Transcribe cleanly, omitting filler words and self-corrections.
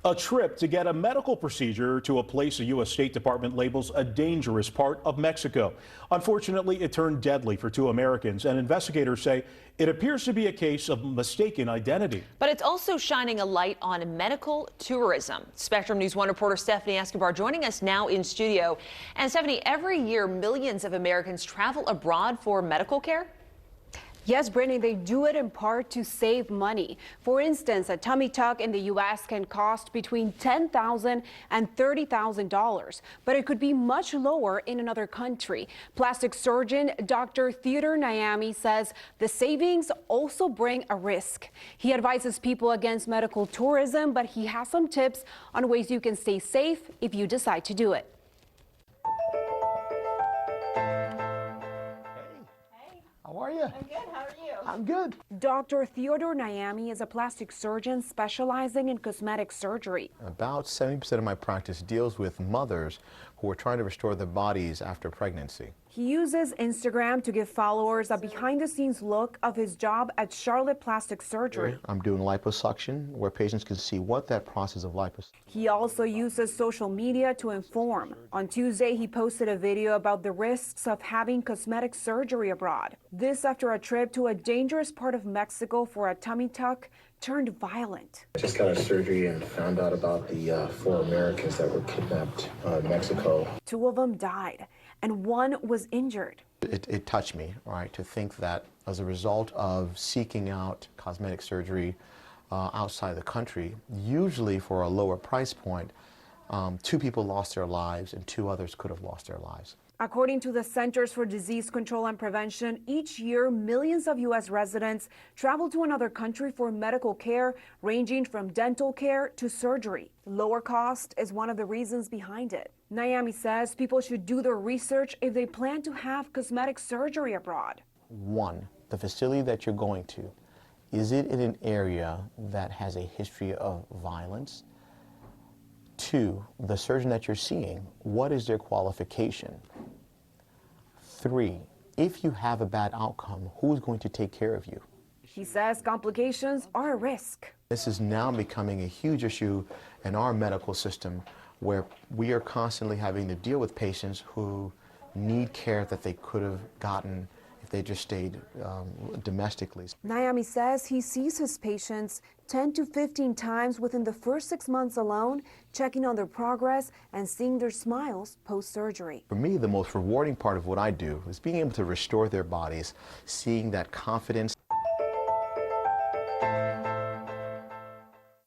A trip to get a medical procedure to a place the U.S. State Department labels a dangerous part of Mexico. Unfortunately, it turned deadly for two Americans, and investigators say it appears to be a case of mistaken identity. But it's also shining a light on medical tourism. Spectrum News 1 reporter Stephanie Escobar joining us now in studio. And Stephanie, every year millions of Americans travel abroad for medical care. Yes, Brittany, they do it in part to save money. For instance, a tummy tuck in the U.S. can cost between $10,000 and $30,000, but it could be much lower in another country. Plastic surgeon Dr. Theo Nyame says the savings also bring a risk. He advises people against medical tourism, but he has some tips on ways you can stay safe if you decide to do it. How are you? I'm good. How are you? I'm good. Dr. Theo Nyame is a plastic surgeon specializing in cosmetic surgery. About 70% of my practice deals with mothers who are trying to restore their bodies after pregnancy. He uses Instagram to give followers a behind-the-scenes look of his job at Charlotte Plastic Surgery. I'm doing liposuction where patients can see what that process of liposuction. He also uses social media to inform. On Tuesday, he posted a video about the risks of having cosmetic surgery abroad. This after a trip to a dangerous part of Mexico for a tummy tuck turned violent. I just got a surgery and found out about the 4 Americans that were kidnapped in Mexico. 2 of them died, and 1 was injured. It touched me, right, to think that as a result of seeking out cosmetic surgery outside the country, usually for a lower price point, 2 people lost their lives and 2 others could have lost their lives. According to the Centers for Disease Control and Prevention, each year millions of U.S. residents travel to another country for medical care, ranging from dental care to surgery. Lower cost is one of the reasons behind it. Nyame says people should do their research if they plan to have cosmetic surgery abroad. 1, the facility that you're going to, is it in an area that has a history of violence? 2, the surgeon that you're seeing, what is their qualification? 3, if you have a bad outcome, who's going to take care of you? He says complications are a risk. This is now becoming a huge issue in our medical system where we are constantly having to deal with patients who need care that they could have gotten if they just stayed domestically. Nyame says he sees his patients 10 to 15 times within the first 6 months alone, checking on their progress and seeing their smiles post-surgery. For me, the most rewarding part of what I do is being able to restore their bodies, seeing that confidence